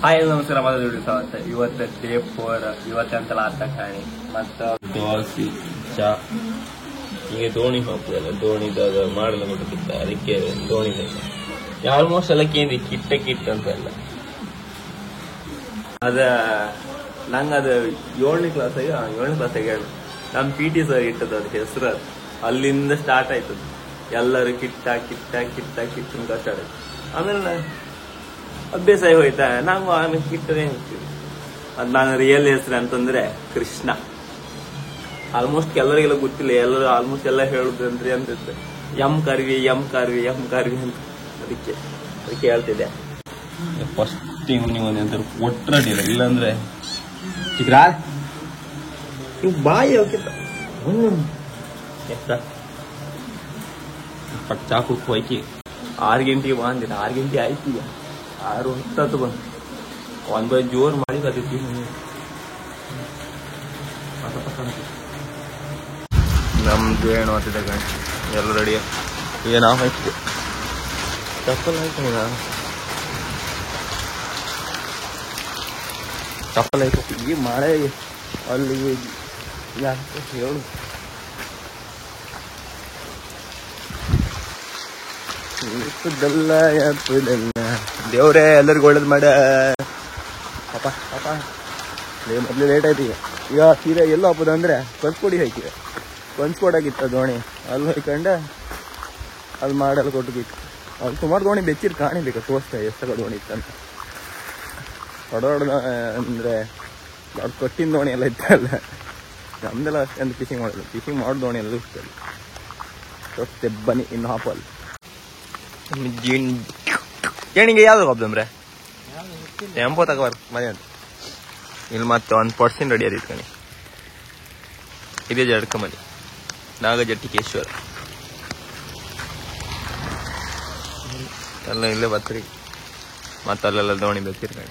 hi ನಮಸ್ಕಾರ ಮಾತಾಡಿ ಇವತ್ತು ಡೇ 4 ಇವತ್ತೆಂತಲ್ಲ ಆತ ಕಾಣಿ ಮತ್ತ ದೋಸೆ ಚಾ ಹೀಗೆ ದೋಣಿ ಹೋಗ್ತದಲ್ಲ ದೋಣಿದಾಗ ಮಾಡಲು ಕೊಟ್ಟಿದ್ದ ಅದಕ್ಕೆ ದೋಣಿ ಆಲ್ಮೋಸ್ಟ್ ಎಲ್ಲ ಕೇಂದ್ರಿ ಕಿಟ್ಟ ಅಂತ ಎಲ್ಲ ಅದ ನಂಗೆ ಅದು 7ನೇ ಕ್ಲಾಸಾಗ ನಮ್ಮ PT ಸರ್ ಇಟ್ಟದ ಅದ್ ಹೆಸರು ಅಲ್ಲಿಂದ ಸ್ಟಾರ್ಟ್ ಆಯ್ತದ ಎಲ್ಲರೂ ಕಿಟ್ಟ ಅಂತ ಸ್ಟಾರ್ಟ್ ಆಯ್ತು ಆಮೇಲೆ ಅಭ್ಯಾಸ ಹೋಯ್ತಾ ನಾವು ಆಮೇಲೆ ಕಿಟ್ಟದೇ ಹೋಗ್ತೀವಿ ಅದು ನಾನು ರಿಯಲ್ ಹೆಸರು ಅಂತಂದ್ರೆ ಕೃಷ್ಣ ಆಲ್ಮೋಸ್ಟ್ ಎಲ್ಲರಿಗೆಲ್ಲ ಗೊತ್ತಿಲ್ಲ ಎಲ್ಲರೂ ಆಲ್ಮೋಸ್ಟ್ ಎಲ್ಲ ಹೇಳುದಂದ್ರೆ ಅಂತಿದ್ದೆ ಎಂ ಕಾರ್ವಿ ಅಂತ ಅದಕ್ಕೆ ಹೇಳ್ತಿದ್ದೆ ಫಸ್ಟ್ ಟೈಮ್ ನೀವು ಒಂದಂತ ಒಟ್ಟರಡಿಲ್ಲ ಇಲ್ಲಾಂದ್ರೆ ಚಿಕ್ರಾ ನೀವು ಬಾಯಿ ಹೋಗಿತ್ತ ಪಟ್ ಚಾಕು ಹೋಯ್ಕಿ 6 ಗಂಟೆಗೆ ಬಂದಿಲ್ಲ 6 ಗಂಟೆ ಆಯ್ತು ಈಗ 6:10 ಬಂದು ಒಂದ್ ಬೈ ಜೋರ್ ಮಾಡಿ ಕತ್ತೀವಿ ನಮ್ದು ಏನು ಆಗ್ತಿದೆ ಗಂಟೆ ಎಲ್ಲ ರೆಡಿ ಈಗ ನಾವು ಹಾಕ್ತೀವಿ ಚಪ್ಪಲ್ ಹಾಕಿ ಚಪ್ಪಲ್ ಹಾಕಿ ಈ ಮಳೆ ಅಲ್ಲಿ ಯಾಕೆ ಹೇಳು ದೇವ್ರೇ ಎಲ್ಲರಿಗೂ ಒಳ್ಳೇದು ಮಾಡ ಪಾಪ ಮೊದ್ಲು ಲೇಟ್ ಆಯ್ತು ಈಗ ಸೀದಾ ಎಲ್ಲೋ ಹಬ್ಬದ ಅಂದ್ರೆ ಪಂಚ್ಕೋಡಿ ಹಾಕಿದೆ ಪಂಚ್ಕೋಡಾಗಿತ್ತು ದೋಣಿ ಅಲ್ಲಿ ಹೋಯ್ಕೊಂಡೆ ಅಲ್ಲಿ ಮಾಡಲ್ಲಿ ಕೊಟ್ಟಿತ್ತು ಅಲ್ಲಿ ಸುಮಾರು ದೋಣಿ ಬೆಚ್ಚಿರ್ ಕಾಣಿಬೇಕು ತೋರಿಸ್ತಾ ಎಷ್ಟಾಗ ದೋಣಿ ಇತ್ತಂತ ದೊಡ್ಡ ಅಂದ್ರೆ ದೊಡ್ಡ ಕೊಟ್ಟಿನ ದೋಣಿ ಎಲ್ಲ ಇತ್ತಲ್ಲ ನಮ್ದೆಲ್ಲ ಅಷ್ಟೊಂದು ಫಿಶಿಂಗ್ ಮಾಡೋ ದೋಣಿ ಎಲ್ಲ ಇರ್ತಲ್ಲ ತೋರಿಸ್ತೆ ಬನ್ನಿ ಇನ್ನು ಹಾಪಲ್ಲಿ ಏನಿಗೆ ಯಾವ್ದು ಹೋಗ್ದಂಬ್ರೆ ಟೆಂಪೋ ತಗೋಬಾರ ಮನೆ ಅಂತ ಇಲ್ಲಿ ಮತ್ತೆ 1% ರೆಡಿ ಅದಿಟ್ಕಣಿ ಇದೇ ಜಡ್ಕಮನಿ ನಾಗಜಟ್ಟಿಕೇಶ್ವರ ಎಲ್ಲ ಇಲ್ಲೇ ಬತ್ರಿ ಮತ್ತೆ ಅಲ್ಲೆಲ್ಲ ದೋಣಿ ಬೆತ್ತಿರ್ಕಣಿ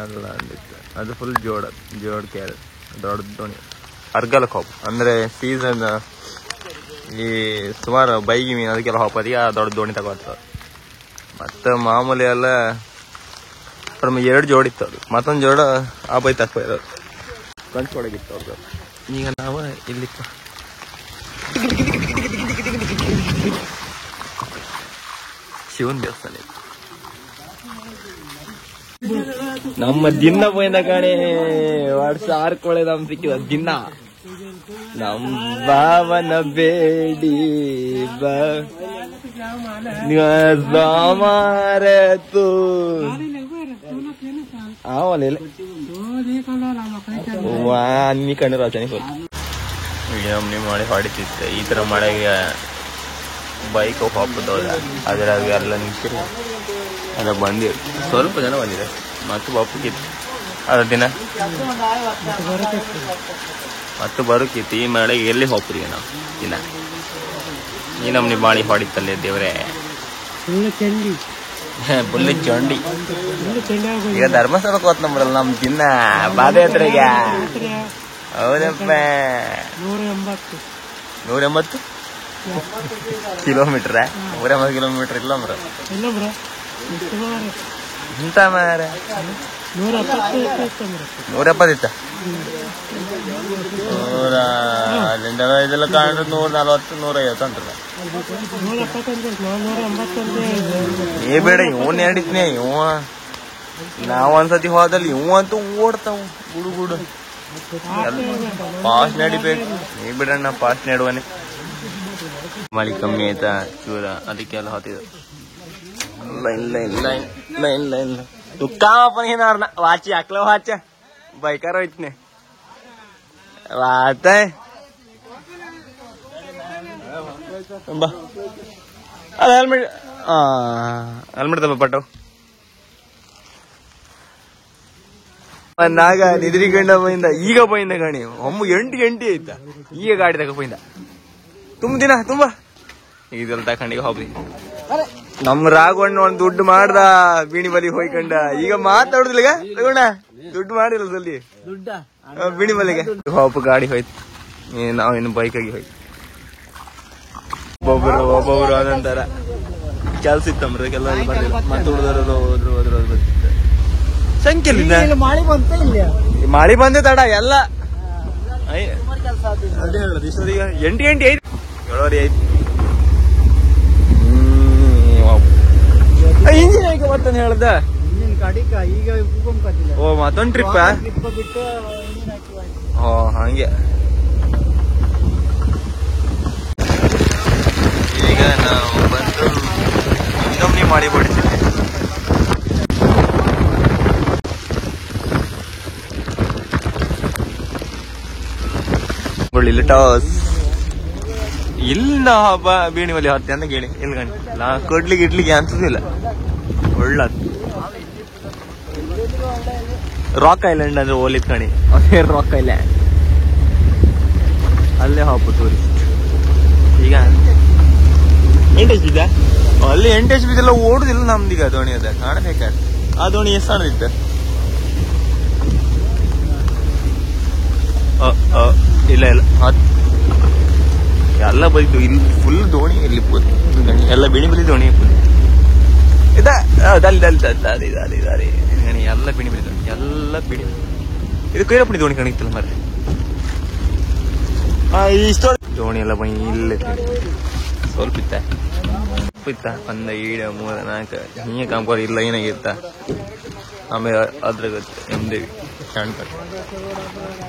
ಅಲ್ಲ ಅಂದಿತ್ತು ಅದು ಫುಲ್ ಜೋಡ್ ಕ್ಯಾರೆಟ್ ದೊಡ್ಡ ದೋಣಿ ಅರ್ಗಲಕ್ಕೆ ಹೋಗು ಅಂದ್ರೆ ಸೀಸನ್ ಈ ಸುಮಾರು ಬೈಗಿ ಮೀನು ಅದಕ್ಕೆಲ್ಲ ಹೋಗೋದಿಗೆ ದೊಡ್ಡ ದೋಣಿ ತಗೋತದೆ ಮತ್ತು ಮಾಮೂಲಿ ಎಲ್ಲ 2 ಜೋಡಿತ್ತು ಅದು ಮತ್ತೊಂದು ಜೋಡ ಆ ಬೈ ತಕ್ಕ ಇರೋದು ಕಂಚ್ಕೊಡಗಿತ್ತು ಅವ್ರದ್ದು ಈಗ ನಾವು ಇಲ್ಲಿ ಶಿವನ್ ದೇವಸ್ಥಾನ ನಮ್ಮ ದಿನ ಪೋಯಿಂದ ಕಾಣಿ ವರ್ಷ 6 ಕೊಳೆ ನಮ್ ಸಿಕ್ಕಿದ ದಿನ ನಮ್ ಬಾವನ ಬೇಡಿ ಮಾರೆ ತು ಅನ್ನಿ ಕಣ್ಣು ರಚನೆ ಈಗ ನಮ್ನಿ ಮಾಡಿ ಹೊಡಿತಿತ್ತೆ ಈ ತರ ಮಳೆಗೆ ಬೈಕ್ ಹೋಗ್ಬೋದ ಅದ್ರಾಗ ಎಲ್ಲ ನಿಂತಿರಿ ಅದ ಬಂದಿರಿ ಸ್ವಲ್ಪ ಜನ ಬಂದಿದೆ ಮತ್ತು ಬಾಪುಗಿತ್ತು ಅದ ದಿನ ಮತ್ತು ಬರೋಕಿತ್ತು ಈ ಮಳೆಗೆ ಎಲ್ಲಿ ಹೋಗ್ತೀರಿ ನಾವು ದಿನ ಈ ನಮ್ನಿ ಬಾಳಿ ಹೊಡಿತಲ್ಲೇ ದೇವ್ರೆ ಬುಲ್ಲೆಟ್ ಚಂಡಿ ಈಗ ಧರ್ಮಸ್ಥಳಕ್ಕೆ ಹೋತ್ ನಮ್ರಲ್ಲ ನಮ್ ದಿನ ಪಾದಯಾತ್ರೆಗೆ ಹೌದಪ್ಪ 180 ಕಿಲೋಮೀಟ್ರ 180 ಕಿಲೋಮೀಟರ್ ಇಲ್ಲ ಬ್ರ ಇಂತ ಮಾರ 170 ಇತ್ತ ಅಲ್ಲಿಂದ ಇದೆಲ್ಲ ಕಾಣಿದ್ರೆ 140 150 ಅಂತಲ್ಲ ಏ ಬೇಡ ಇವನ್ ನಡೀತೀನಿ ಇವ ನಾವ್ ಒಂದ್ಸತಿ ಹೋದಲ್ಲಿ ಇವ ಅಂತೂ ಓಡ್ತಾವ ಗುಡು ಫಾಸ್ಟ್ ನಡಿಬೇಕು ನೀ ಬಿಡಣ್ಣ ಫಾಸ್ಟ್ ನಡುವನೆ ಮಳಿ ಕಮ್ಮಿ ಆಯ್ತಾ ಚೂರ ಅದಕ್ಕೆಲ್ಲ ಹೋತಿದ್ರು ಲೈನ್ तुका पण घेणार ना वाची आकलं वाच बायकार होत नाही वाच आहे हेल्मेट हेल्मेट तब पटव ನಾಗ ನಿದ್ರಿಗಂಡ ಪೋಯಿಂದ ಈಗ ಪೋಯಿಂದ ಗಾಣಿ 8 ಗಂಟೆ ಆಯ್ತಾ ಈಗ ಗಾಡಿ ತಗ ಪೋಯಿಂದ ತುಂಬಾ ಇದೆಲ್ಲ ತಕೊಂಡಿಗೆ ಹೋಗ್ಲಿ ನಮ್ ರಾಘವಣ್ಣ ಒಂದ್ ದುಡ್ಡು ಮಾಡ್ದ ಬೀಣಿ ಬಲಿ ಹೋಯ್ಕಂಡ ಈಗ ಮಾತಾಡುದಿಲ್ಲ ರಾಘವಣ್ಣ ದುಡ್ಡು ಮಾಡಿಲ್ಲ ಜಲ್ದಿ ಬೀಣಿ ಬಲಿಗೆ ಹೋಪ ಗಾಡಿ ಹೋಯ್ತು ನಾವಿನ್ನು ಬೈಕಾಗಿ ಹೋಯ್ತು ಒಬ್ಬೊಬ್ರು ಒಂದೊಂದರ ಕೆಲ್ಸ ಇತ್ತಂಬ್ರೆ ಕೆಲ ಬರ್ಲಿಲ್ಲ ಮತ್ತೆ ಹುಡುಗರು ಹೋದ್ರು ಬರ್ತಿತ್ತು ಸಂಖ್ಯೆಲಿಂದ ಮಳಿ ಬಂದೆ ತಡ ಎಲ್ಲ ಅದೇ ಹೇಳುದು ಇಷ್ಟೊತ್ತಿಗೆ 8 ಗಂಟೆ 7:05 ಇಂಜಿನ್ ಹೇಗೆ ಬರ್ತಾನೆ ಹೇಳ್ದ ಓ ಮತ್ತೊಂದು ಟ್ರಿಪ್ ಓ ಹಂಗೆ ಈಗ ನಾವು ಬಂದು ಇನ್ನೊಮ್ಮೆ ಮಾಡಿ ಬಿಡ್ತೀವಿ ಇಲ್ಲಿ ಟಾಸ್ ಇಲ್ಲ ಬೀಣಿ ಒಲಿ ಹೊತ್ತೆ ಅಂತ ಕೇಳಿ ಇಲ್ಲಿ ಗಂಟೆ ನಾ ಕೊಡ್ಲಿಕ್ಕೆ ಅನ್ಸುದಿಲ್ಲ ಒಳ್ಳ ರಾಕ್ ಐಲ್ಯಾಂಡ್ ಅಂದ್ರೆ ಓಲಿತ್ ಕಣಿ ರಾಕ್ ಐಲ್ಯಾಂಡ್ ಅಲ್ಲೇ ಹಾಪು ಟೂರಿಸ್ಟ್ ಈಗ 8 HP ಇದೆ ಅಲ್ಲಿ 8 HP ಎಲ್ಲ ಓಡುದಿಲ್ಲ ನಮ್ದೀಗ ದೋಣಿ ಅದ ಕಾಣಬೇಕಾದ ಆ ದೋಣಿ ಎಷ್ಟು ಕಾಣದಿತ್ತು ಇಲ್ಲ ಎಲ್ಲ ಬೈತು ಇಲ್ಲಿ ಫುಲ್ ದೋಣಿ ಇಲ್ಲಿ ಎಲ್ಲ ಬಿಣಿ ಬಿಳಿ ದೋಣಿ ಎಲ್ಲ ಬಿಣಿ ಬಿಳಿ ದೋಣಿ ಎಲ್ಲ ಬಿಣಿ ಇದು ಕೈರಪ್ಪಣಿ ದೋಣಿ ಕಾಣಿತ್ತಲ್ಲ ಮರ್ರಿ ಇಷ್ಟ ದೋಣಿ ಎಲ್ಲ ಬೈ ಇಲ್ಲೇ ಸ್ವಲ್ಪ ಇತ್ತ 1 2 3 4 ಹಿಂಗೆ ಕಾಂಪೋರ್ ಇಲ್ಲ ಏನಾಗಿತ್ತ ಆಮೇಲೆ ಅದ್ರ ಗೊತ್ತು ಎಮ್ದೇವಿ ಶಾಣ್ಕಟ್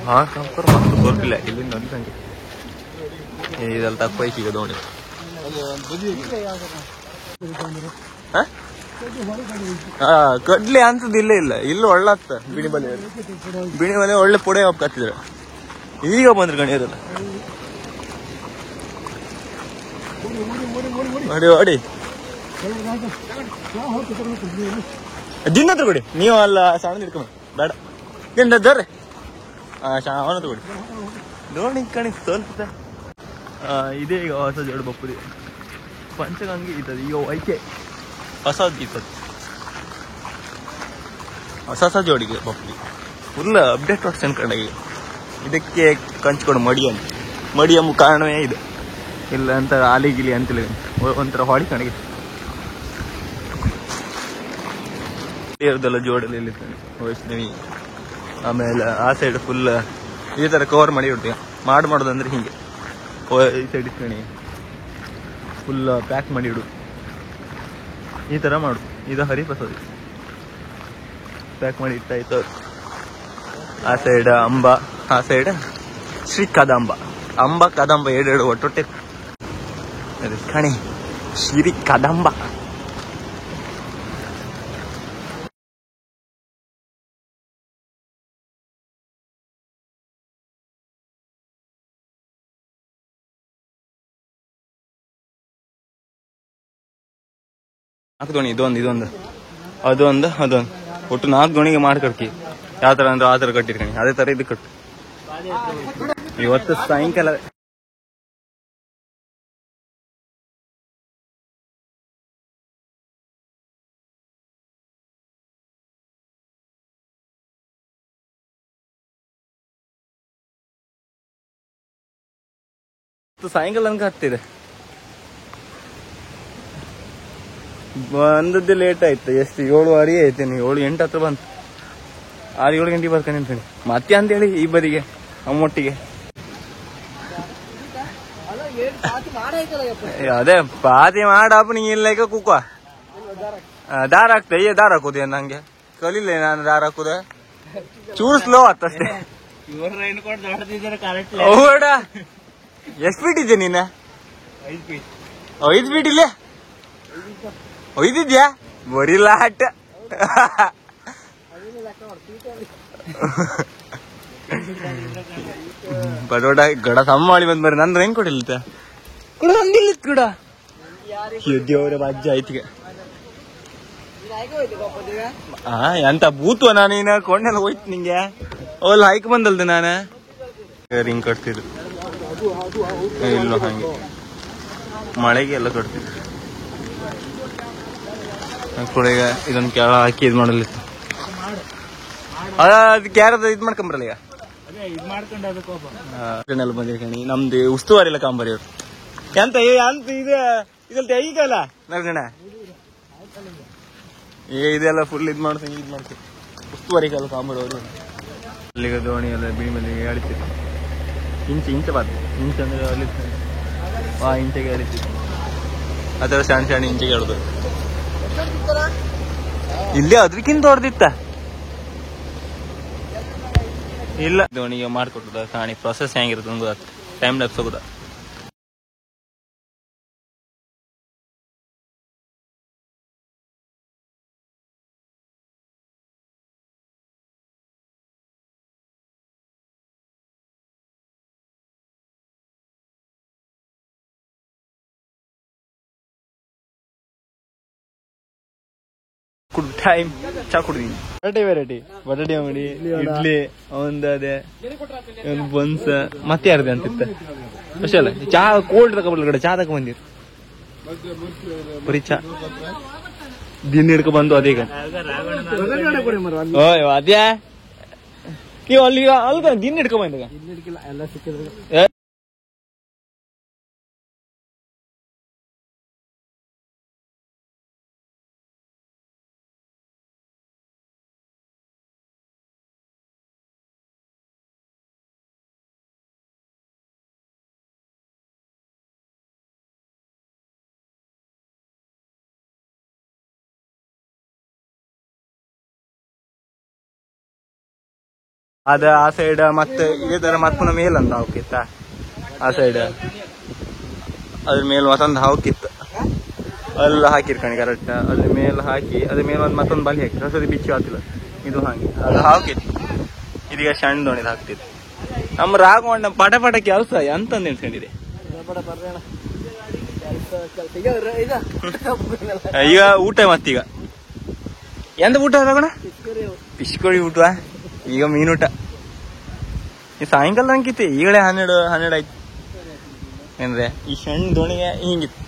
ಹಾ ಕಾಂಪೋರ್ ಮಸ್ತ್ ತೋರ್ಪಿಲ್ಲ ಇಲ್ಲಿಂದ ಒಂದು ಸಂಖ್ಯೆ ಇದೆಲ್ಲ ತಪ್ಪ ಈಗ ದೋಣಿ ಕಡ್ಲಿ ಅಂತದಿಲ್ಲ ಇಲ್ಲ ಒಳ್ಳತ್ತ ಬಿಣಿ ಬಲೆ ಒಳ್ಳೆ ಪುಡೆ ಕತ್ತಿದ್ರು ಈಗ ಬಂದ್ರು ಗಣಿಯರೆಲ್ಲ ನೋಡಿ ದಿನ ಹತ್ರ ಕೊಡಿ ನೀವು ಅಲ್ಲ ಸಣ್ಣ ಇಟ್ಕೊಂಡ್ ಬೇಡ ಏನ್ರಿ ಅವನ ಹತ್ರ ಕೊಡಿ ದೋಣಿ ಕಣಿ ಸ್ವಲ್ಪ ಇದೇ ಈಗ ಹೊಸ ಜೋಡು ಬಪ್ಪುದಿ ಪಂಚಗಂಗೆ ಇದ್ದದು ಈಗ ವೈಕೆ ಹೊಸದು ಇತ್ತದು ಹೊಸ ಜೋಡಿಗೆ ಬಪ್ಪುದಿ ಫುಲ್ ಅಪ್ಡೇಟ್ ವರ್ಷನ್ ಕಡೆಗೆ ಇದಕ್ಕೆ ಕಂಚ್ಕೊಂಡು ಮಡಿ ಎಂಬ ಕಾರಣವೇ ಇದೆ ಇಲ್ಲ ಅಂತ ಆಲಿಗಿಲಿ ಅಂತಿಲ್ಲ ಒಂಥರ ಹೊಡಿ ಕಣಗೆ ಇರೋದೆಲ್ಲ ಜೋಡಲ್ಲಿ ಎಲ್ಲಿರ್ತಾನೆ ವೈಷ್ಣವಿ ಆಮೇಲೆ ಆ ಸೈಡ್ ಫುಲ್ ಇದೇ ಥರ ಕವರ್ ಮಾಡಿ ಇಡ್ತೀವಿ ಮಾಡೋದಂದ್ರೆ ಹಿಂಗೆ ಈ ಸೈಡ್ ಇಟ್ಕಣಿ ಫುಲ್ ಪ್ಯಾಕ್ ಮಾಡಿ ಇಡು ಈ ಥರ ಮಾಡು ಇದು ಹರಿಪ್ರಸಾದ್ ಪ್ಯಾಕ್ ಮಾಡಿ ಇಟ್ಟಾಯ್ತು ಆ ಸೈಡ್ ಅಂಬ ಆ ಸೈಡ್ ಶ್ರೀ ಕದಂಬ ಕದಂಬ 2 ಒಟ್ಟೊಟ್ಟೆ ಕಣಿ ಶ್ರೀ ಕದಂಬ ದೋಣಿ ಇದೊಂದು ಅದೊಂದು ಒಟ್ಟು 4 ದೋಣಿಗೆ ಮಾಡಿ ಕಟ್ಟಿ ಯಾವ ತರ ಅಂದ್ರೆ ಆ ತರ ಕಟ್ಟಿರ್ಕಣಿ ಅದೇ ತರ ಇದು ಕಟ್ಟು ಇವತ್ತು ಸಾಯಂಕಾಲ ನನ್ಗೆ ಹತ್ತಿದೆ ಬಂದದ್ದೇ ಲೇಟ್ ಆಯ್ತು ಎಷ್ಟು 7:30 ಆಯ್ತೇನೆ 7-8 ಹತ್ರ ಬಂತು 6-7 ಗಂಟೆಗೆ ಬರ್ತಾನೆ ಅಂತ ಹೇಳಿ ಮತ್ತೆ ಅಂತೇಳಿ ಈ ಬದಿಗೆ ಅಮ್ಮೊಟ್ಟಿಗೆ ಅದೇ ಪಾತಿ ಮಾಡಪ್ಪ ನೀ ಇಲ್ಲ ಕುಕ್ಕ ದಾರ ಹಾಕ್ತೆ ದಾರ ಹಾಕುದೇ ನಂಗೆ ಕಲಿಲ್ಲ ನಾನು ದಾರ ಹಾಕುದ ಚೂರ್ ಸ್ಲೋ ಆತಷ್ಟೇ ಎಷ್ಟು ಫೀಟ್ ಇದೆ ನೀನ 5 ಫೀಟ್ ಇಲ್ಲೇ ಒಯ್ದಿದ್ಯಾ ಬರಿಲ್ಲ ಆಟ ಬಡೋಡ ಗಡ ಸಮ ಮಾಡಿ ಬಂದ್ ಬರ್ರಿ ನಂದ್ರೆ ಹೆಂಗ್ ಕೊಡಿಲ್ಲ ಕೂಡ ಅಂದಿಲ್ಲ ಕೂಡ ದೇವ್ರ ಬಾಜ್ಜ ಆಯ್ತಿಗೆ ಎಂತ ಬೂತ್ವ ನಾನೇನ ಕೊಂಡೆಲ್ಲ ಹೋಯ್ತು ನಿಂಗೆ ಅವಲ್ಲ ಹೈಕ್ ಬಂದಲ್ದೆ ನಾನು ಹಿಂಗ್ ಕಟ್ತಿದ್ರು ಇಲ್ಲ ಹಂಗೆ ಮಳೆಗೆ ಎಲ್ಲ ಕಟ್ತಿದ್ರು ಈಗ ಇದೊಂದು ಕೆಳ ಹಾಕಿ ಇದು ಮಾಡಲಿತ್ತು ಅದಕ್ಕೆ ಯಾರಾದ್ರೂ ಇದು ಮಾಡ್ಕೊಂಬರಲ್ಲ ಈಗ ಬಂದಿರ್ಕಣಿ ನಮ್ದು ಉಸ್ತುವಾರಿ ಎಲ್ಲ ಕಾಂಬರಿ ಅವ್ರು ಎಂತ ಇದ್ರಲ್ಲಿ ಈಗಲ್ಲ ನರ್ಗಣ ಈಗ ಇದೆಲ್ಲ ಫುಲ್ ಇದು ಮಾಡ್ತೀನಿ ಉಸ್ತುವಾರಿ ಕಾಲ ಕಾಂಬರವರು ಅಲ್ಲಿಗೆ ದೋಣಿ ಎಲ್ಲ ಬಿಡಿ ಮೇಲೆ ಆಡಿತಿದ್ರು ಇಂಚೆ ಬಾತ್ ಇಂಚೆ ಅಂದ್ರೆ ಅಲ್ಲಿ ಇಂಚೆಗೆ ಆಡಿತಿದ್ರು ಅದರ ಸಣ್ಣ ಇಂಚೆಗೆ ಹೇಳುದು ಇಲ್ಲಿ ಅದ್ರಕ್ಕಿಂತ ಹೊಡೆದಿತ್ತ ಇಲ್ಲ ದೋಣಿಗೆ ಮಾಡ್ಕೊಟ್ಟದ ಕಾಣಿ ಪ್ರೊಸೆಸ್ ಹೆಂಗಿರುತ್ತೆ ನಂಗೆ ಟೈಮ್ ಲ್ಯಾಪ್ಸ್ ಹೋಗುದ ಟೈಮ್ ಚಾ ಕುಡ್ದೀನಿ ವೆರೈಟಿ ಬಟಾಟಿ ಅಂಗಡಿ ಇಡ್ಲಿ ಒಂದು ಅದೇ ಒಂದು ಬನ್ಸ್ ಮತ್ತೆ ಯಾರದೆ ಅಂತಿತ್ತ ಅಷ್ಟೇ ಅಲ್ಲ ಚಾ ಕೋಲ್ಡ್ ತಗೊಬಲ್ಲ ಕಡೆ ಚಾ ತಗೊಂಡ್ ಬಂದಿರು ಬರೀ ಚಾ ದಿನ ಹಿಡ್ಕೊ ಬಂದು ಅದೀಗ ಅದ್ಯಾ ನೀವು ಅಲ್ಲಿಗ ಅಲ್ಗ ದಿನ ಹಿಡ್ಕೊ ಬಂದಾಗ ಅದ ಆ ಸೈಡ್ ಮತ್ತೆ ಇದೇ ತರ ಮತ್ತೊಂದು ಮೇಲಂದ ಹಾಕಿತ್ತ ಆ ಸೈಡ್ ಅದ್ರ ಮೇಲೆ ಮತ್ತೊಂದು ಹಾಕಿತ್ತು ಎಲ್ಲ ಹಾಕಿರ್ಕಣಿ ಕರೆಕ್ಟ್ ಅದ್ರ ಮೇಲೆ ಹಾಕಿ ಅದ್ರ ಮೇಲೆ ಒಂದು ಮತ್ತೊಂದು ಬಲಿ ಹಾಕಿ ಹೊಸದಿ ಬಿಚ್ಚಿ ಹಾಕಿಲ್ಲ ಇದು ಹಾಗೆ ಅದು ಹಾಕಿತ್ತು ಇದೀಗ ಸಣ್ಣ ದೋಣಿದ್ ಹಾಕ್ತಿತ್ತು ನಮ್ಮ ರಾಘವಣ್ಣ ಪಟ ಕೆಲಸ ಎಂತ ನಿಲ್ಸ್ಕೊಂಡಿದೆ ಈಗ ಊಟ ಮತ್ತೀಗ ಎಂತ ಊಟ ರಾಘವಣ್ಣ ಪಿಶ್ಕೋಳಿ ಊಟ ಈಗ ಮೀನೂಟ ಈ ಸಾಯಂಕಾಲ ಅಂಕಿತ್ತು ಈಗಲೇ 12 ಆಯ್ತು ಏನ್ರೆ ಈ ಸಣ್ಣ ದೋಣಿಗೆ ಹಿಂಗಿತ್ತು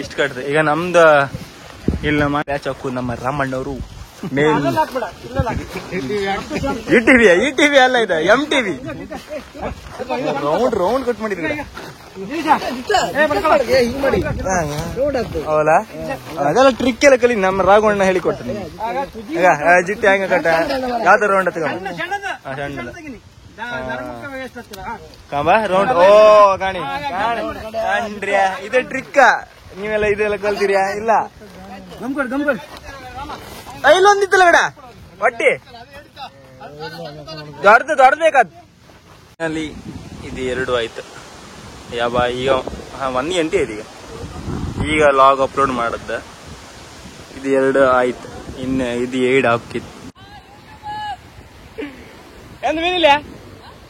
ಇಷ್ಟು ಕಟ್ದೆ ಈಗ ನಮ್ದು ಇಲ್ಲ ಮ್ಯಾಚ್ ಹಾಕು ನಮ್ಮ ರಾಮಣ್ಣವರು ಮೇಲ್ ಈ ಟಿವಿ ಅಲ್ಲ ಇದು MTV ರೌಂಡ್ ಕಟ್ ಮಾಡಿದ್ರಿ ಅವಲ್ಲ ಅದೆಲ್ಲ ಟ್ರಿಕ್ ಎಲ್ಲ ಕಲಿ ನಮ್ಮ ರಾಘವಣ್ಣ ಹೇಳಿಕೊಟ್ಟ ಈಗ ಜಿಟ್ಟಿ ಹಂಗ ಕಟ್ಟ ಯಾವ್ದು ರೌಂಡ್ ಸಣ್ಣ ಕಾಂಬ ರೌಂಡ್ ಓ ಕಾಣಿ ಕಂಡ್ರಿಯ ಇದು ಟ್ರಿಕ್ಕ ನೀವೆಲ್ಲ ಇದೆಲ್ಲ ಕಲ್ತಿರಿಯಾ ಇಲ್ಲ ಇಲ್ಲೊಂದಿತ್ತಲ್ಲ ಗಡ ಹೊಟ್ಟಿ ದೊಡ್ಡಬೇಕಾದ್ ಅಲ್ಲಿ ಇದು 2 ಆಯ್ತು ಯಾವ ಈಗ 1 ಗಂಟೆ ಇದೀಗ ಈಗ ಲಾಗ್ ಅಪ್ಲೋಡ್ ಮಾಡದ್ದ ಇದು 2 ಆಯ್ತು ಇನ್ನು ಇದು 7 ಹಾಕಿತ್ತು ಎಂತ ಮೀನಿಲ್ಲ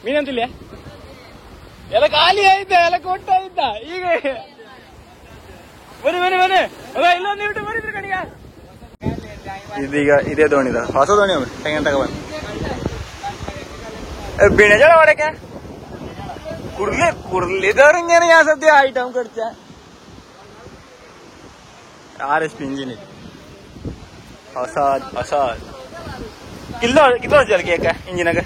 ಮೀನಂತಿಲ್ಲ ಎಲ್ಲ ಖಾಲಿ ಆಯ್ತ ಎಲ್ಲ ಕೊಟ್ಟಾಯ್ತ ಈಗ ಬನ್ನಿ ಇಲ್ಲೊಂದು ಬಿಟ್ಟು ಬರೀದ್ರಿ ಕಣಿಗ ಇದೀಗ ಇದೇ ದೋಣಿದ ಹೊಸ ದೋಣಿ ತೆಂಗಂತ ಬಂದು ಬಿಣಜಳ ಮಾಡಕ್ಕೆ ಕುರ್ಲಿದವ್ರಿಂಗೇನೆ ಯಾವ ಸದ್ಯ ಐಟಮ್ ಕೊಡ್ತ RSP ಇಂಜಿನ್ ಇದೆ ಹೊಸ ಕಿಲೋ ಜಲ್ ಕೇಕ ಇಂಜಿನಾಗ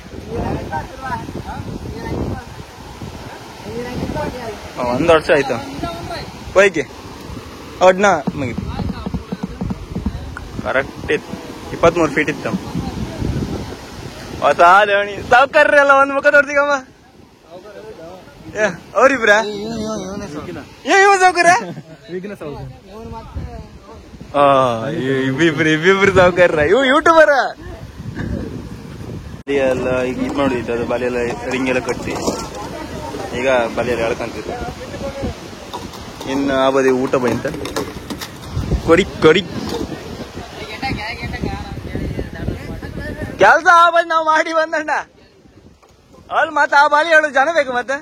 1 ವರ್ಷ ಆಯ್ತು ಹೋಯ್ಕೆ ಒಡ್ನ ಮುಗಿತು ಕರೆಕ್ಟ್ ಇತ್ತು 23 ಫೀಟ್ ಇತ್ತು ಹೊಸ ದೋಣಿ ಸಾವುಕಾರ್ರೆಲ್ಲ ಒಂದ್ ಮುಖ ತೋರ್ಸಿಗಮ್ಮ ಅವ್ರಿಬ್ರ ಇವ ಸಾವುಕಾರ ಇಬ್ಬಿಬ್ರು ಸಾವುಕಾರ ಇವು ಯೂಟ್ಯೂಬರ್ ಎಲ್ಲ ಈಗ ಇದು ಮಾಡಿತ್ತು ಅದು ಬಲಿ ಎಲ್ಲ ರಿಂಗ್ ಎಲ್ಲ ಕಟ್ಟಿ ಈಗ ಬಲಿ ಎಲ್ಲ ಎಳ್ಕೊಂತಿದ್ರು ಇನ್ನು ಆ ಬದಿ ಊಟ ಬಂತ ಕೊಡಿ ಕೆಲ್ಸ ಆ ಬದಿ ನಾವು ಮಾಡಿ ಬಂದಣ್ಣ ಅಲ್ಲಿ ಮತ್ತೆ ಆ ಬಾಲಿ ಹೇಳೋದು ಜನ ಬೇಕು ಮತ್ತೆ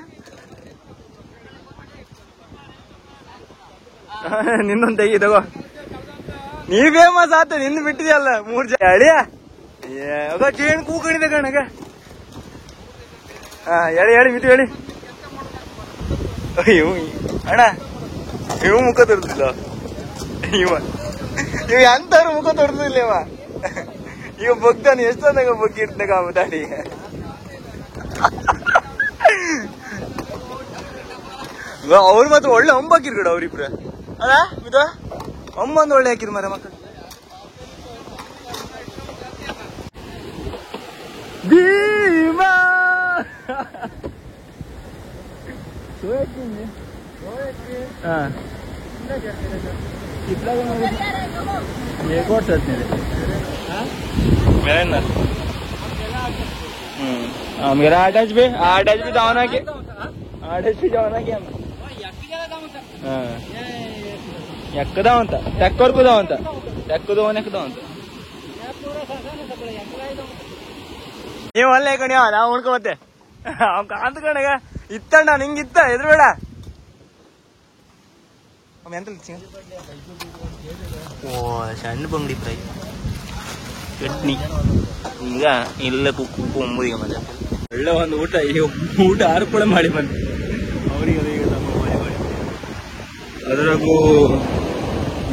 ನಿನ್ನೊಂದು ತೆಗಿ ತಗೋ ನೀ ಫೇಮಸ್ ಆತ ನಿನ್ನ ಬಿಟ್ಟಿದೆಯಲ್ಲ 3 ಜನ ಅಳಿಯ ಚೇಣ್ ಕೂಕಣಿದೆ ಕಣಗ ಹೇಳಿ ಮಿತಿ ಹೇಳಿ ಅಣ್ಣ ಇವ ಮುಖ ತೋರಿಸಿಲ್ಲ ಇವ ಎಂತವ್ರು ಮುಖ ತೋರಿಸಿಲ್ಲ ಇವ ಬಗ್ತಾನೆ ಎಷ್ಟೊಂದಾಗ ಬಗ್ಗಿರ್ತಾಗ ದಾಡಿ ಅವ್ರು ಮಾತ್ರ ಒಳ್ಳೆ ಅಂಬಾಕಿರ್ ಕಡ ಅವ್ರಿಬ್ರ ಅಲ್ಲ ಇದು ಅಮ್ಮ ಒಂದು ಒಳ್ಳೆ ಹಾಕಿರ್ ಮರ ಮಕ್ಕಳು हां कितना एक और चटनी दे मेरा ना मेरा 8 HP जाओ ना के 8 HP जाओ ना के हां ಎಕ್ಕದ ಅಂತ ತೆಕ್ಕೊರ್ಕುದ ಅಂತ ತೆಕ್ಕುದು ಅವನೆಕ್ಕದ ಅಂತ ನೀವು ಅಲ್ಲೇ ಕಣಿ ನಾವು ಉಣ್ಕೋತೆ ಅವ್ ಕಾಂತ ಕಣಗ ಇತ್ತಣ್ಣ ನಿಂಗಿತ್ತ ಎದುರುಬೇಡ ಎಂತ ಓ ಸಣ್ಣ ಬಂಗಡಿ ಫ್ರೈ ಚಟ್ನಿ ಈಗ ಇಲ್ಲ ಕುಕ್ಕು ಈಗ ಮತ್ತೆ ಒಳ್ಳೆ ಒಂದು ಊಟ ಈಗ ಊಟ ಆರು ಕೂಡ ಮಾಡಿ ಬಂದು ಅವ್ರಿಗೆ ಅದ್ರಾಗೂ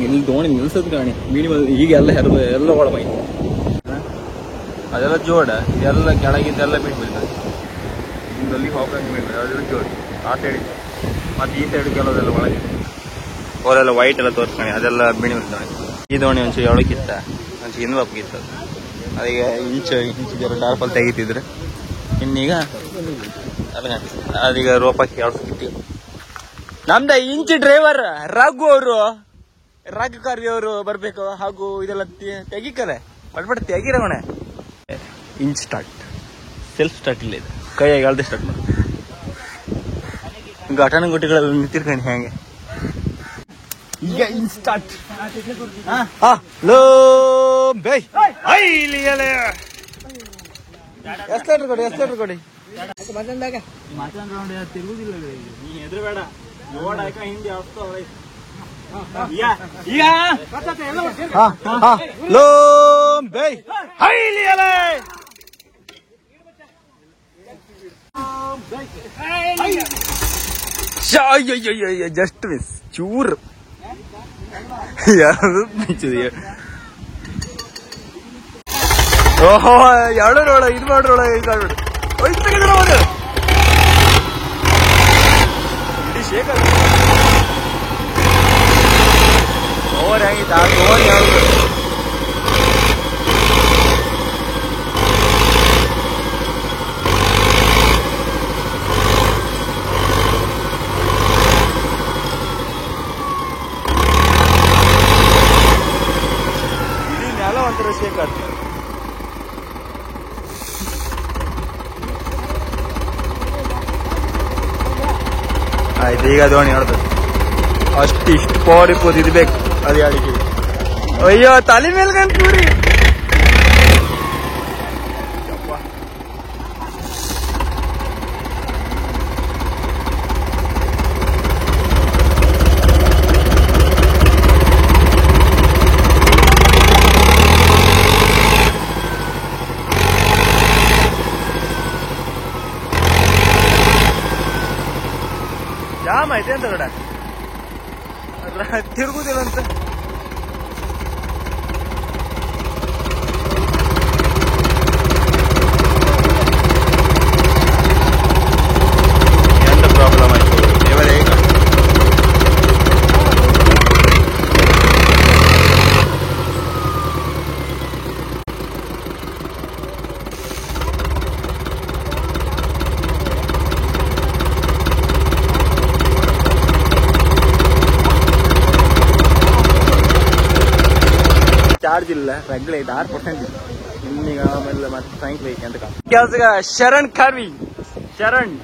ಇಲ್ಲಿ ದೋಣಿ ನಿಲ್ಸದ್ ಕಾಣಿ ಮೀನಿ ಈಗ ಎಲ್ಲ ಎಲ್ಲ ಒಳಮೈ ಅದೆಲ್ಲ ಜೋಡ ಎಲ್ಲ ಕೆಳಗಿದ್ದೆಲ್ಲ ಬಿಟ್ಟು ಬೀಳ್ತದೆ ಇಲ್ಲಿ ಹೋಗಂಗೆ ಬೀಳ್ತದೆ ಅದೆಲ್ಲ ಜೋಡ ಆ ಸೈಡ್ ಮತ್ತೆ ಈ ಸೈಡ್ ಕೆಲವದೆಲ್ಲ ಒಳಗೆ ಅವರೆಲ್ಲ ವೈಟ್ ಎಲ್ಲ ತೋರಿಸ್ಕೊಂಡು ಅದೆಲ್ಲ ಬಿಣಿ ಬೀಳ್ತಾವೆ ಈ ದೋಣಿ ಒಂಚೂರು ಎಳಕಿತ್ತ ಒಂಚೂರು ಹಿಂದೆ ಹಪ್ಪಿತ್ತು ಅದೀಗ ಇಂಚು ಜರ ಡಾರ್ಪಲ್ಲಿ ತೆಗಿತಿದ್ರೆ ಇನ್ನೀಗ ಅದೀಗ ರೋಪಾಕಿ ಎಳ್ಸ್ಕಿತ್ತೀವಿ ನಮ್ದ ಇಂಚು ಡ್ರೈವರ್ ರಘು ಅವರು ರಘು ಕಾರ್ವಿ ಅವರು ಬರ್ಬೇಕು ಹಾಗೂ ಇದೆಲ್ಲ ತೆಗಿಕರೆ ಬಟ್ ತೆಗಿರೋಣ ಇಂಚ್ ಸ್ಟಾರ್ಟ್ ಸೆಲ್ಫ್ ಸ್ಟಾರ್ಟ್ ಇಲ್ಲ ಇದು ಕೈಯಾಗಿ ಅಳ್ದೆ ಸ್ಟಾರ್ಟ್ ಮಾಡಿ ಘಟನ ಗುಟ್ಟಿಗಳೆಲ್ಲ ನಿಂತಿರ್ಕೊಂಡು ಹೆಂಗೆ ಈಗ ಇಂಚ್ ಸ್ಟಾರ್ಟ್ ಲೋ ಬೈ ಎಷ್ಟು ಕೊಡಿ ಮಾತಾಡ ತಿರುಗುದಿಲ್ಲ ನೀ ಎದುರು ಬೇಡ ನೋಡಾಕ ಹಿಂದಿ ಜಸ್ಟ್ ಮಿಸ್ ಚೂರ್ ಓಹೋ ಎರಡರೊಳ ಇದು ಮಾಡ್ರೊಳ ಇದು ಮಾಡ್ಬಿಡು ಇಡೀ ಶೇಕ್ ಓವರ್ ಹೆಂಗಿತ್ತು ಓವರ್ ಯಾವುದು ಇಡೀ ನೆಲ ಒಂಥರ ಶೇಕ್ ಆಗ್ತದೆ ಆಯ್ತು ಈಗ ದೋಣಿ ಹೊಡೆದು ಅಷ್ಟಿಷ್ಟು ಪವರ್ ಇಪ್ಪತ್ತು ಇದು ಬೇಕು ಅದು ಅಡಿಕೆ ಅಯ್ಯೋ ತಲೆ ಮೇಲೆ ಕಂತೂರಿ ಜಾಮ್ ಐತೆ ಅಂತ ಕಡ ತಿರುಗುದಿಲ್ಲ ಅಂತ ಎಂತ ಪ್ರಾಬ್ಲಮ್ ಆಯ್ತು ದೇವರೇ ಚಾರ್ಜ್ ಇಲ್ಲ ರಗ್ಳೆ 6% ಇದೆ ಇನ್ನೀಗ ಆಮೇಲೆ ಮತ್ತೆ ಸಾಯಂಕಾಲ ಅಂತ ಕೆಲ್ಸಗ ಶರಣ್ ಕಾರ್ವಿ ಶರಣ್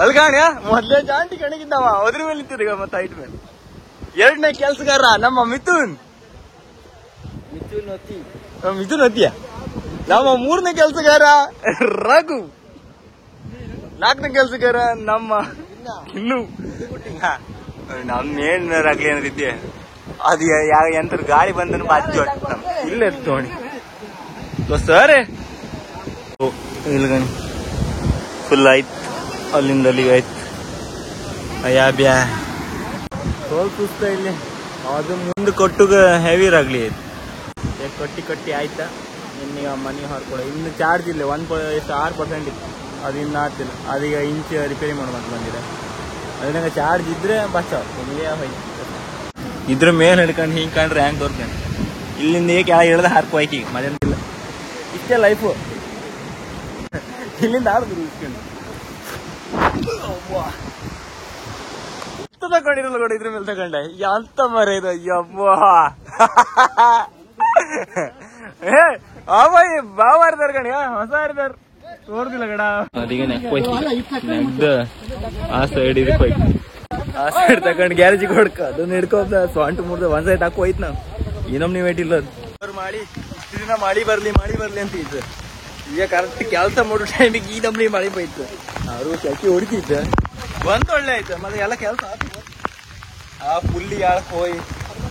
ಅಲ್ಗಾಣ್ಯ ಮೊದ್ಲೇ ಜಾಂಟಿ ಕಣಗಿದ್ದವ ಅದ್ರ ಮೇಲೆ ನಿಂತಿದ್ದ ಮತ್ತೆ ಹೈಟ್ ಮೇಲೆ ಎರಡನೇ ಕೆಲ್ಸಗಾರ ನಮ್ಮ ಮಿಥುನ್ ಹೊತ್ತಿಯ ನಮ್ಮ ಮೂರನೇ ಕೆಲ್ಸಗಾರ ರಘು ನಾಲ್ಕನೇ ಕೆಲ್ಸಗಾರ ನಮ್ಮ ಇನ್ನು ನಮ್ಮೇನ್ ರಗ್ಲೆ ಏನಿದ್ದೆ ಅದು ಎಂತ ಗಾಳಿ ಬಂದನು ಬಾಜು ಇಲ್ಲ ತೋಣಿ ಸರ್ ಇಲ್ಗಣಿ ಫುಲ್ ಆಯ್ತು ಅಲ್ಲಿಂದ ಅಲ್ಲಿಗೆ ಆಯ್ತು ಅಯ್ಯಾ ಬ್ಯಾ ತೋಲ್ ಸುಸ್ತ ಇಲ್ಲಿ ಅದು ಮುಂದೆ ಕೊಟ್ಟುಗ ಹೆವಿ ರಾಗ್ಲಿ ಆಯ್ತು ಕಟ್ಟಿ ಆಯ್ತಾ ಇನ್ನೀಗ ಮನೆ ಹೊರ್ಕೊಡ ಇನ್ನು ಚಾರ್ಜ್ ಇಲ್ಲ 6% ಇತ್ತು ಅದು ಇನ್ನು ಆಗ್ತಿಲ್ಲ ಅದೀಗ ಇಂಚ್ ರಿಪೇರಿ ಮಾಡ್ಬೇಕು ಬಂದಿದೆ ಅದನ್ನ ಚಾರ್ಜ್ ಇದ್ರೆ ಬಚಾವ್ ಇಲ್ಲೇ ಹೋಯ್ತು ಇದ್ರ ಮೇಲೆ ಹಿಡ್ಕೊಂಡು ಹಿಂಗೆ ಕಂಡ್ರೆ ಹ್ಯಾಂಗ್ ತೋರ್ಕೊಂಡು ಇಲ್ಲಿಂದ ಕೆಳಗೆ ಇಳ್ದ ಹಾರ್ಕೋ ಆಯ್ಕೆ ಈಗ ಮಜಾ ಇಲ್ಲ ಇಷ್ಟೇ ಲೈಫು ಇಲ್ಲಿಂದ ಆಡಿದ್ರು ಇಸ್ಕೊಂಡು ತಗೊಂಡಿರಲ್ಲ ಕೂಡ ಇದ್ರ ಮೇಲೆ ತಗೊಂಡೆ ಎಂತ ಮರ ಇದು ಯಬ್ಬ ಬಾವಾರ್ದಾರ ಕಣ ಹೊಸ ಇರ್ದಾರ ತೋರ್ದಿಲ್ಲ ಕಡ ಅದೀಗ ನೆಕ್ದು ಆ ಸೈಡ್ ಇದಕ್ಕೆ ಹೋಯ್ತು ಆ ಸೈಡ್ ತಗೊಂಡು ಗ್ಯಾರೇಜಿಗೆ ಹೊಡ್ಕ ಅದನ್ನ ಹಿಡ್ಕೋದ ಸ್ವಂಟ ಮುರ್ದ ಒಂದ್ ಸೈಡ್ ಹಾಕೋ ಹೋಯ್ತು ನಾವು ಈ ನಮ್ನಿ ವೇಟ್ ಇಲ್ಲ ಮಾಡಿ ಇಷ್ಟು ದಿನ ಮಳಿ ಬರ್ಲಿ ಅಂತ ಇತ್ತು ಈಗ ಕರೆಕ್ಟ್ ಕೆಲಸ ಮಾಡೋ ಟೈಮಿಗೆ ಈ ನಮ್ನಿ ಮಳಿ ಹೋಯ್ತು ಅವರು ಚಕ್ಕಿ ಹೊಡಿತಿದ್ದ ಒಂದ್ ಒಳ್ಳೆ ಆಯ್ತು ಮತ್ತೆ ಎಲ್ಲ ಕೆಲಸ ಆ ಫುಲ್ಲಿ ಯಾಳಕ್ ಹೋಯ್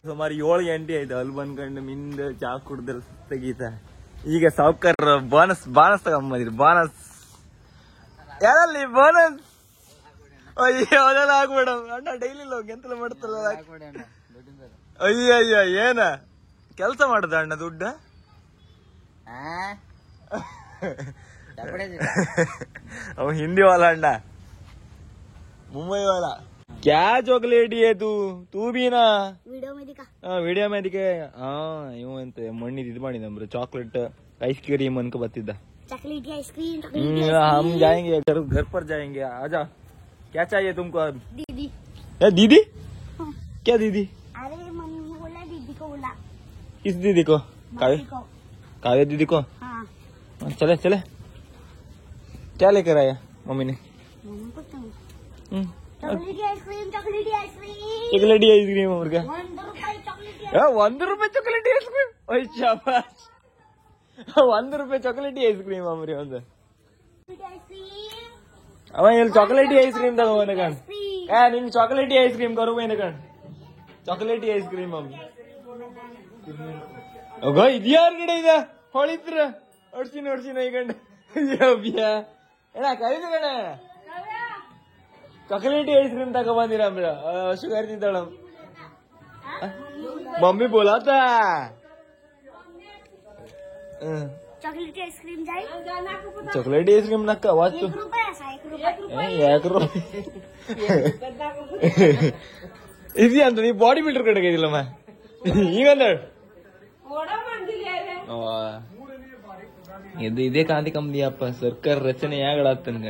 ಸುಮಾರು 7 ಗಂಟೆ ಆಯ್ತು ಅಲ್ಲಿ ಬಂದ್ಕೊಂಡು ಮಿಂದ ಚಾ ಕುಡ್ದ್ರ ತೆಗೀತ ಈಗ ಸಾವ್ಕಾರ ಬೋನಸ್ ತಗೊಂಬಂದಿರಿ ಬೋನಸ್ ಯಾರಲ್ಲಿ ಬೋನಸ್ ಅಯ್ಯೋ ಅದೆಲ್ಲ ಆಗ್ಬೇಡ ಅಣ್ಣ ಡೈಲಿ ಎಂತೆಲ್ಲ ಮಾಡ್ತಾರ ಅಯ್ಯ ಏನ ಕೆಲ್ಸ ಮಾಡುದ ಅಣ್ಣ ದುಡ್ಡು ಅವ ಹಿಂದಿ ವಾಲ ಅಣ್ಣ मुंबई वाला क्या चॉकलेट है तू भी ना ವಿಡಿಯೋ ಮೇದಿಕೆ ಇವ ಅಂತ ಮಣ್ಣಿದ್ ಇದು ಮಾಡಿದ ಚಾಕ್ಲೇಟ್ ಐಸ್ ಕ್ರೀಮ್ ಅನ್ಕೊ ಬತ್ತಿದ್ದ हम जाएंगे घर पर जाएंगे आजा क्या चाहिए तुमको दीदी दीदी क्या दीदी अरे मम्मी ने बोला दीदी को बोला किस दीदी को काव्य दीदी को चले क्या लेकर आया मम्मी ने चॉकलेटी आइसक्रीम और क्या 1 ರೂಪಾಯಿ ಚಾಕ್ಲೇಟ್ ಐಸ್ ಕ್ರೀಮ್ ಓಯ್ ಶಾಬಾಷ್ 1 ರೂಪಾಯಿ ಚಾಕ್ಲೇಟ್ ಐಸ್ ಕ್ರೀಮ್ ಅಮ್ರಿ ಒಂದು ಅವ ಇಲ್ಲಿ ಚಾಕ್ಲೇಟಿ ಐಸ್ ಕ್ರೀಮ್ ತಗೋಬಂದ ಕಣ್ ನಿನ್ ಚಾಕ್ಲೇಟಿ ಐಸ್ ಕ್ರೀಮ್ ಕರುಬಂದ ಕಣ್ ಚಾಕ್ಲೇಟಿ ಐಸ್ ಕ್ರೀಮ್ ಅಮ್ಮ ಹೋಗ ಇದ್ಯಾರ ಕಡೆ ಇದೆ ಹೊಳಿತ್ರ ಹೊಡ್ಸಿನ ಈ ಗಂಡ ಏನ ಕರೀದು ಕಣ चॉकलेटी आइसक्रीम तक बंदिरा मेरा शुगर दी तड़म मम्मी बोला था चॉकलेटी आइसक्रीम जाए चॉकलेटी आइसक्रीम नक्का वाच तू 1 ರೂಪಾಯಿ इजी ಅಂತ ನೀ ಬಾಡಿ ಬಿಲ್ಡರ್ ಕಡೆಗೆ ಇದಿಲ್ಲ ಮಾ ಈಗ ಅಂದ ಇದು ಇದೇ ಕಾಂತಿ ಕಂಪನಿ ಅಪ್ಪ ಸರ್ಕಾರ ರಚನೆ ಯಾಗಳಾಗ್ತಂಗ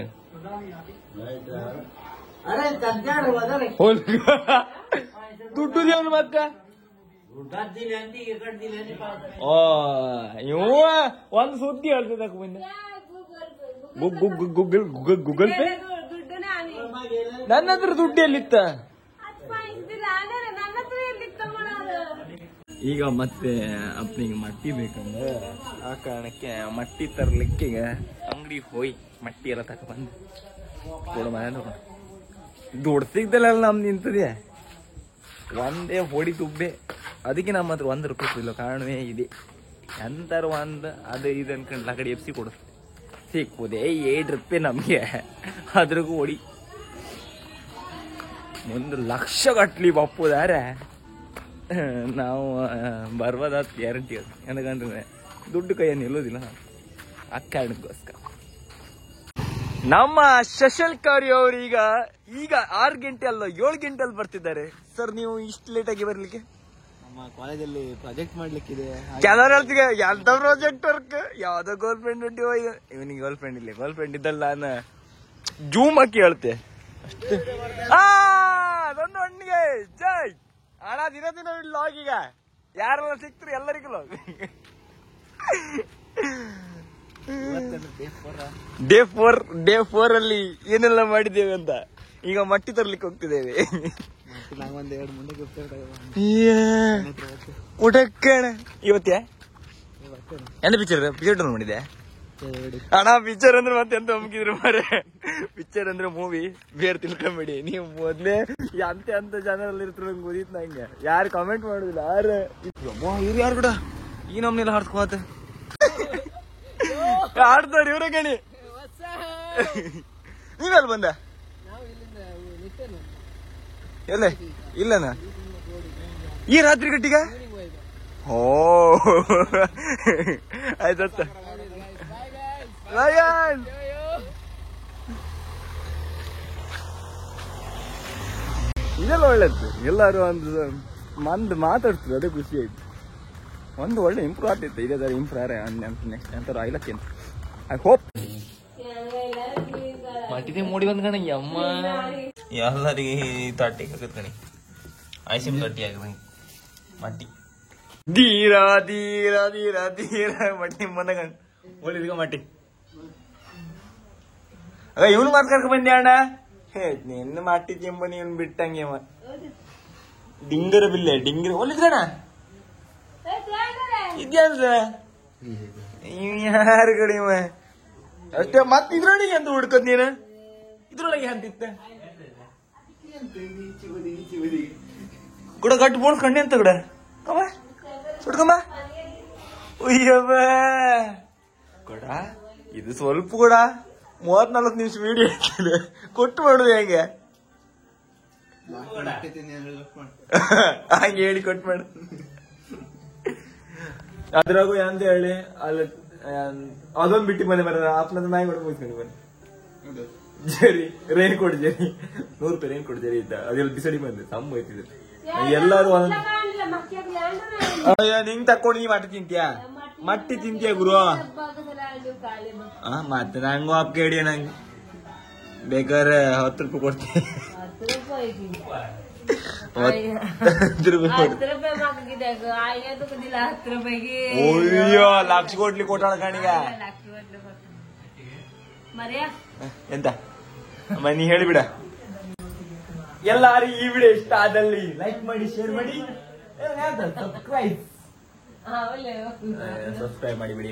ದುಡ್ಡು ದೇವನು ಮಕ್ಕ ಇವ ಒಂದು ಸುದ್ದಿ ಹೇಳ್ತದ ಬಂದ ಗೂಗಲ್ ಪೇ ನನ್ನ ಹತ್ರ ದುಡ್ಡು ಎಲ್ಲಿತ್ತ ಈಗ ಮತ್ತೆ ಅಪ್ಪನಿಗೆ ಮಟ್ಟಿ ಬೇಕಂದ್ರೆ ಆ ಕಾರಣಕ್ಕೆ ಮಟ್ಟಿ ತರ್ಲಿಕ್ಕೆ ಅಂಗಡಿ ಹೋಯ್ ಮಟ್ಟಿ ಎಲ್ಲ ತಕ ಬಂದು ಕೊಡು ಮನೆ ದುಡ್ಡು ಸಿಗ್ದಲ್ಲ ನಮ್ ನಿಂತದೆ ಒಂದೇ ಹೊಡಿ ತುಬ್ಬೆ ಅದಕ್ಕೆ ನಮ್ಮ ಹತ್ರ 1 ರೂಪಾಯಿ ಇಲ್ಲ ಕಾರಣವೇ ಇದೆ ಎಂತಾರು ಒಂದು ಅದು ಇದು ಅನ್ಕೊಂಡು ಆ ಕಡೆ ಎಫ್ಸಿ ಕೊಡು ಸಿಕ್ಕುದೇ 7 ರೂಪಾಯಿ ನಮ್ಗೆ ಅದ್ರಿಗೂ ಹೊಡಿ 1 ಲಕ್ಷ ಗಟ್ಲಿ ಬಪ್ಪುದಾರೆ ನಾವು ಬರ್ಬೋದ ಗ್ಯಾರಂಟಿ ಅದು ఎందుకంటే ದುಡ್ಡು ಕೈಯನ್ನು ನಿಲ್ಲೋದಿಲ್ಲ ಆ ಕಾರಣಕ್ಕೋಸ್ಕರ ನಮ್ಮ ಶಶಲ್ಕಾರಿ ಅವರು ಈಗ 6 ಗಂಟೆ ಅಲ್ಲ 7 ಗಂಟೆ ಅಲ್ಲಿ ಬರ್ತಿದ್ದಾರೆ ಸರ್ ನೀವು ಇಷ್ಟು ಲೇಟ್ ಆಗಿ ಬರ್ಲಿಕ್ಕೆ ನಮ್ಮ ಕಾಲೇಜಲ್ಲಿ ಪ್ರಾಜೆಕ್ಟ್ ಮಾಡ್ಲಿಕ್ಕಿದೆ ಕೆಲವರು ಹೇಳ್ತಿಗೆ ಎಂತ ಪ್ರಾಜೆಕ್ಟ್ ವರ್ಕ್ ಯಾವ್ದೋ ಗರ್ಲ್ ಫ್ರೆಂಡ್ ಉಂಟು ಇವನಿಗೆ ಗರ್ಲ್ ಫ್ರೆಂಡ್ ಇಲ್ಲ ಗರ್ಲ್ ಫ್ರೆಂಡ್ ಇದ್ದಲ್ಲ ನಾನು ಜೂಮ್ ಹಾಕಿ ಹೇಳ್ತೆ ಅಷ್ಟೇ ಅದೊಂದು ಹಣ್ಣಿಗೆ ಜೈ ಹಣ ದಿನ ಲಾಗ್ ಈಗ ಯಾರೆಲ್ಲ ಸಿಕ್ತರು ಎಲ್ಲರಿಗೂ ಲಾಗ್ ಡೇ 4 ಅಲ್ಲಿ ಏನೆಲ್ಲ ಮಾಡಿದ್ದೇವೆ ಅಂತ ಈಗ ಮಟ್ಟಿ ತರ್ಲಿಕ್ಕೆ ಹೋಗ್ತಿದ್ದೇವೆ ಊಟಕ್ಕೆ ಇವತ್ತೇ ಎಂತ ಪಿಕ್ಚರ್ ನೋಡಿದೆ ಅಣ್ಣ ಪಿಕ್ಚರ್ ಅಂದ್ರೆ ಮತ್ತೆ ಎಂತ ಮುಗಿದ್ರು ಮಾರೆ ಪಿಕ್ಚರ್ ಅಂದ್ರೆ ಮೂವಿ ಬೇರೆ ತಿಳ್ಕೊಂಬಿಡಿ ನೀವು ಮೊದ್ಲೇ ಅಂತ ಜನರಲ್ಲಿ ಇರ್ತಾರೆ ಓದಿತ್ ನಂಗೆ ಯಾರು ಕಾಮೆಂಟ್ ಮಾಡುದಿಲ್ಲ ಇವ್ರು ಯಾರು ಕೂಡ ಈ ನಮ್ನೆಲ್ಲ ಹಾಡ್ಸ್ಕೋತ ಆಡ್ತಾರೆ ಇವ್ರ ಗಣಿ ನೀವೆಲ್ಲ ಬಂದ ಎಲ್ಲ ಇಲ್ಲನ ಈ ರಾತ್ರಿ ಗಟ್ಟಿಗ ಓ ಆಯ್ತತ್ತ ಇದೆಲ್ಲ ಒಳ್ಳೇದು ಎಲ್ಲಾರು ಒಂದು ಮಾತಾಡ್ತಾರೆ ಅದೇ ಖುಷಿ ಆಯ್ತು ಒಂದು ಒಳ್ಳೆ ಇಂಪ್ರೂವ್ ಆಗ್ತಿತ್ತು ಇದೇ ತರ ಇಂಪ್ರೂವ್ ನೆಕ್ಸ್ಟ್ ಎಂತಾರು ಆಯ್ಲಕ್ಕೆ ಅಂತ ಐ ಹೋಪ್ ಮಟ್ಟಿದೆ ಮೂಡಿ ಬಂದ್ ಕಣ ಅಮ್ಮ ಎಲ್ಲರಿಗೆ ತಟ್ಟಿ ಕತ್ಕಣಿ ಐಸಿಮ್ ತಟ್ಟಿ ಆಗಿ ಮಟ್ಟಿ ಧೀರ ಧೀರ ಧೀರ ಧೀರ ಮಟ್ಟಿ ಬಂದಾಗ ಒಳ್ಳಿದ್ಗ ಮಟ್ಟಿ ಅಗ ಇವನು ಮಾತ್ಕರ್ಕ ಬಂದೆ ಅಣ್ಣ ನಿನ್ನ ಮಟ್ಟಿ ಕೆಂಬನಿ ಇವನ್ ಬಿಟ್ಟಂಗೆ ಡಿಂಗರ ಬಿಲ್ಲೆ ಡಿಂಗರ ಒಳ್ಳಿದ್ಗಣ ಇದ್ಯಾನ್ಸ ಯಾರು ಕಡೆ ಅಷ್ಟೇ ಮತ್ ಇದ್ರೊಳಗೆ ಅಂತ ಹುಡ್ಕದ್ ನೀನು ಇದ್ರೊಳಗೆ ಅಂತಿತ್ತ ಕೂಡ ಗಟ್ಟು ಬೋಳ್ಕಂಡಿ ಅಂತ ಕೂಡ ಅವ ಸುಡ್ಕೊಂಬ ಉಯ್ಯವ್ವ ಕೊಡ ಇದು ಸ್ವಲ್ಪ ಕೂಡ 34 ನಿಮಿಷ ವಿಡಿಯೋ ಕೊಟ್ಟು ಮಾಡುದು ಹೆಂಗೆ ಹಂಗೆ ಹೇಳಿ ಕೊಟ್ಟು ಮಾಡು ಅದ್ರಾಗು ಅಂತ ಹೇಳಿ ಅಲ್ಲಿ ಅದೊಂದು ಬಿಟ್ಟು ಬಂದೆ ಬರ ಆಪ್ಲದ ನಾಯಿ ಕೂಡ ಮುಗಿಸ್ಕೊಂಡು ಬನ್ನಿ ಜರಿ ರೈನ್ ಕೊಡ್ ಜರಿ 100 ರೂಪಾಯಿ ರೈನ್ ಕೊಡ್ ಜರಿ ಇದ್ದ ಅದೆಲ್ಲ ಬಿಸಡಿ ಬಂದೆ ಸಮ್ಮ ಹೋಯ್ತಿದ್ರು ಎಲ್ಲಾರು ನಿಂಗ್ ತಕೊಂಡು ನೀ ಮಟ್ಟಿ ತಿಂತೀಯಾ ಮಟ್ಟಿ ತಿಂತೀಯ ಗುರು ಮತ್ತೆ ನಂಗೂ ಅಪ್ಪ ಹೇಳಿ ನಂಗೆ ಬೇಕಾದ್ರೆ 10 ರೂಪಾಯಿ ಕೊಡ್ತೀನಿ 10 ರೂಪಾಯಿ ಅಯ್ಯೋ ಲಕ್ಷ ಕೊಡ್ಲಿ ಕೊಟ್ಟಾಳ ಕಣಿಗ ಎಂತ ನೀ ಹೇಳಿಬಿಡ ಎಲ್ಲಾರು ಈ ವಿಡಿಯೋ ಇಷ್ಟ ಆದಲ್ಲಿ ಲೈಕ್ ಮಾಡಿ ಶೇರ್ ಮಾಡಿ ಸಬ್ಸ್ಕ್ರೈಬ್ ಮಾಡಿ ಬಿಡಿ